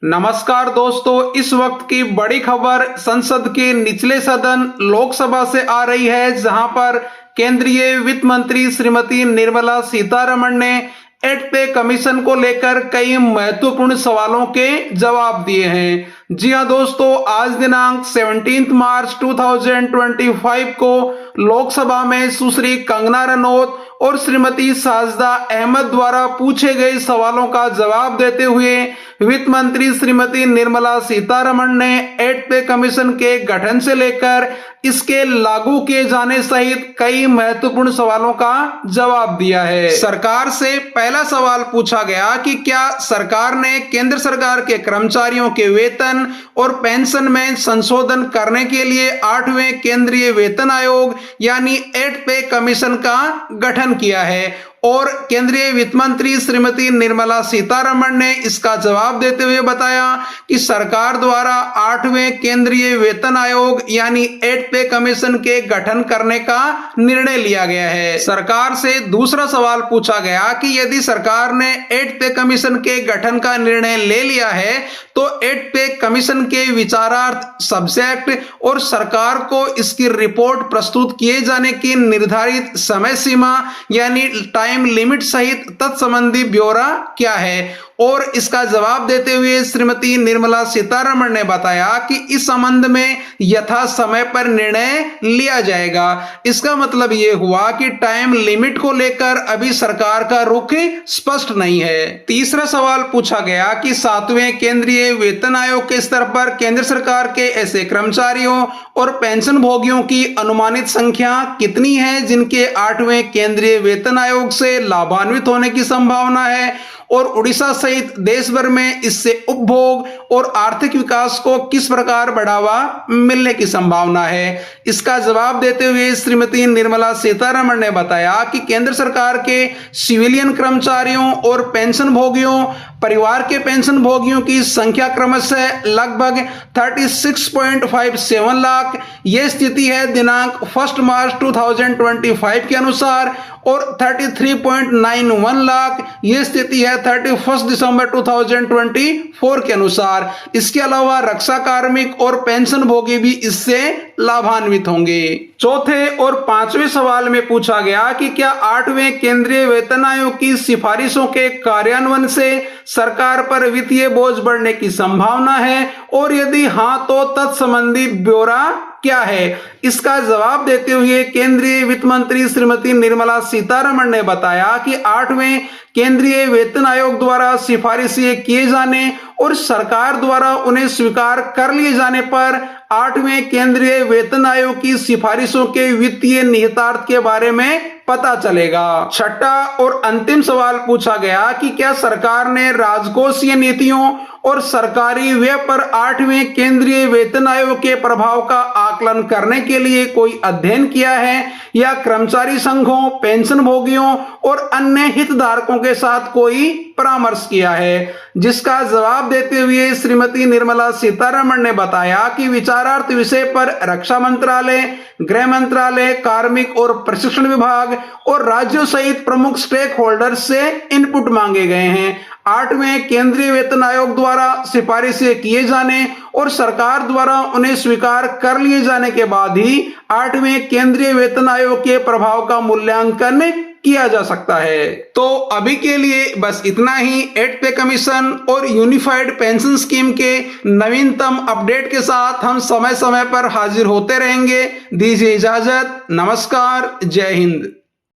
नमस्कार दोस्तों, इस वक्त की बड़ी खबर संसद के निचले सदन लोकसभा से आ रही है, जहां पर केंद्रीय वित्त मंत्री श्रीमती निर्मला सीतारमण ने 8 पे कमीशन को लेकर कई महत्वपूर्ण सवालों के जवाब दिए हैं। जी हां दोस्तों, आज दिनांक 17 मार्च 2025 को लोकसभा में सुश्री कंगना रनौत और श्रीमती साजिदा अहमद द्वारा पूछे गए सवालों का जवाब देते हुए वित्त मंत्री श्रीमती निर्मला सीतारमण ने 8 पे कमीशन के गठन से लेकर इसके लागू किए जाने सहित कई महत्वपूर्ण सवालों का जवाब दिया है। सरकार से पहला सवाल पूछा गया कि क्या सरकार ने केंद्र सरकार के कर्मचारियों के वेतन और पेंशन में संशोधन करने के लिए 8वें केंद्रीय वेतन आयोग यानी 8 पे कमीशन का गठन किया है, और केंद्रीय वित्त मंत्री श्रीमती निर्मला सीतारमण ने इसका जवाब देते हुए बताया कि सरकार द्वारा 8वें केंद्रीय वेतन आयोग यानी 8 पे कमीशन के गठन करने का निर्णय लिया गया है। सरकार से दूसरा सवाल पूछा गया कि यदि सरकार ने 8 पे कमीशन के गठन का निर्णय ले लिया है तो 8 पे कमीशन के विचारार्थ, सब्जेक्ट और सरकार को इसकी रिपोर्ट प्रस्तुत किए जाने की निर्धारित समय सीमा यानी टाइम लिमिट सहित तत्संबंधी ब्यौरा क्या है, और इसका जवाब देते हुए श्रीमती निर्मला सीतारमण ने बताया कि इस संबंध में यथा समय पर निर्णय लिया जाएगा। इसका मतलब यह हुआ कि टाइम लिमिट को लेकर अभी सरकार का रुख स्पष्ट नहीं है। तीसरा सवाल पूछा गया कि 7वें केंद्रीय वेतन आयोग के स्तर पर केंद्र सरकार के ऐसे कर्मचारियों और पेंशन भोगियों की अनुमानित संख्या कितनी है जिनके 8वें केंद्रीय वेतन आयोग से लाभान्वित होने की संभावना है, और उड़ीसा सहित देश भर में इससे उपभोग और आर्थिक विकास को किस प्रकार बढ़ावा मिलने की संभावना है। इसका जवाब देते हुए श्रीमती निर्मला सीतारमण ने बताया कि केंद्र सरकार के सिविलियन कर्मचारियों और पेंशन भोगियों, परिवार के पेंशन भोगियों की संख्या क्रमशः लगभग 36.57 लाख यह स्थिति है दिनांक 1 मार्च 2025 के अनुसार, और 33.91 लाख यह स्थिति है 31 दिसंबर 2024 के अनुसार। इसके अलावा रक्षा कार्मिक और पेंशन भोगी भी इससे लाभान्वित होंगे। चौथे और पांचवें सवाल में पूछा गया कि क्या 8वें केंद्रीय वेतन आयोग की सिफारिशों के कार्यान्वयन से सरकार पर वित्तीय बोझ बढ़ने की संभावना है, और यदि हां तो तत्संबंधी ब्यौरा क्या है। इसका जवाब देते हुए केंद्रीय वित्त मंत्री श्रीमती निर्मला सीतारमण ने बताया कि 8वें केंद्रीय वेतन आयोग द्वारा सिफारिशें किए जाने और सरकार द्वारा उन्हें स्वीकार कर लिए जाने पर 8वें केंद्रीय वेतन आयोग की सिफारिशों के वित्तीय निहितार्थ के बारे में पता चलेगा। छठा और अंतिम सवाल पूछा गया कि क्या सरकार ने राजकोषीय नीतियों और सरकारी व्यय पर 8वें केंद्रीय वेतन आयोग के प्रभाव का आकलन करने के लिए कोई अध्ययन किया है, या कर्मचारी संघों, पेंशन भोगियों और अन्य हितधारकों के साथ कोई परामर्श किया है। जिसका जवाब देते हुए श्रीमती निर्मला सीतारमण ने बताया कि विचारार्थ विषय पर रक्षा मंत्रालय, गृह मंत्रालय, कार्मिक और प्रशिक्षण विभाग और राज्यों सहित प्रमुख स्टेक होल्डर्स से इनपुट मांगे गए हैं। 8वें केंद्रीय वेतन आयोग द्वारा सिफारिशें किए जाने और सरकार द्वारा उन्हें स्वीकार कर लिए जाने के बाद ही 8वें केंद्रीय वेतन आयोग के प्रभाव का मूल्यांकन किया जा सकता है। तो अभी के लिए बस इतना ही। 8 पे कमीशन और यूनिफाइड पेंशन स्कीम के नवीनतम अपडेट के साथ हम समय समय पर हाजिर होते रहेंगे। दीजिए इजाजत। नमस्कार। जय हिंद।